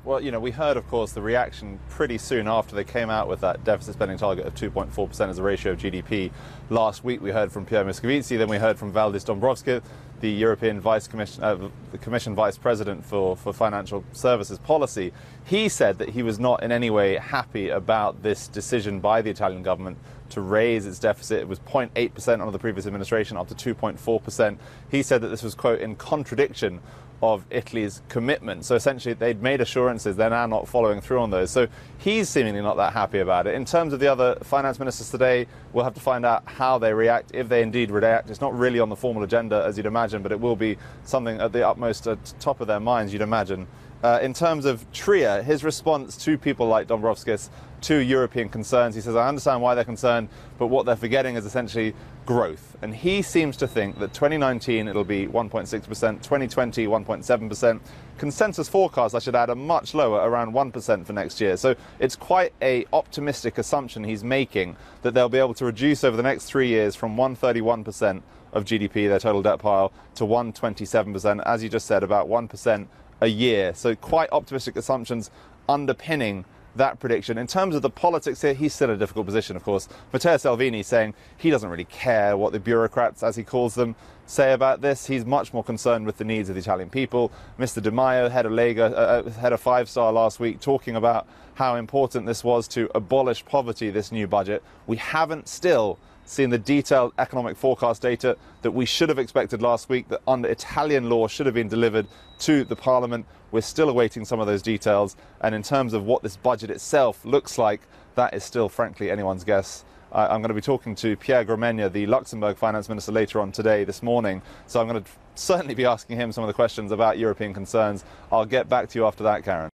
Well, you know, we heard, of course, the reaction pretty soon after they came out with that deficit spending target of 2.4% as a ratio of GDP. Last week, we heard from Pierre Moscovici, then we heard from Valdis Dombrovskis, the European the Commission Vice President for Financial Services Policy. He said that he was not in any way happy about this decision by the Italian government to raise its deficit. It was 0.8% under the previous administration, up to 2.4%. He said that this was, quote, in contradiction of Italy's commitment. So essentially they'd made assurances, they're now not following through on those. So he's seemingly not that happy about it. In terms of the other finance ministers today, we'll have to find out how they react, if they indeed react. It's not really on the formal agenda, as you'd imagine, but it will be something at the utmost top of their minds, you'd imagine. In terms of Tria, his response to people like Dombrovskis, to European concerns, he says, I understand why they're concerned, but what they're forgetting is essentially growth. And he seems to think that 2019 it'll be 1.6%, 2020 1.7%. Consensus forecasts, I should add, are much lower, around 1% for next year. So it's quite an optimistic assumption he's making that they'll be able to reduce over the next 3 years from 131% of GDP, their total debt pile, to 127%, as you just said, about 1% a year. So quite optimistic assumptions underpinning that prediction. In terms of the politics here, he's still in a difficult position, of course. Matteo Salvini saying he doesn't really care what the bureaucrats, as he calls them, say about this. He's much more concerned with the needs of the Italian people. Mr. Di Maio, head of Lega, head of Five Star last week, talking about how important this was to abolish poverty, this new budget. We haven't still seen the detailed economic forecast data that we should have expected last week, that under Italian law should have been delivered to the Parliament. We're still awaiting some of those details. And in terms of what this budget itself looks like, that is still, frankly, anyone's guess. I'm going to be talking to Pierre Gramegna, the Luxembourg finance minister, later on today, this morning. So I'm going to certainly be asking him some of the questions about European concerns. I'll get back to you after that, Karen.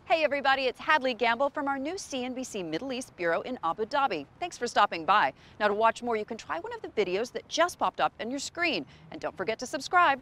Hey everybody, it's Hadley Gamble from our new CNBC Middle East Bureau in Abu Dhabi. Thanks for stopping by. Now to watch more, you can try one of the videos that just popped up on your screen. And don't forget to subscribe.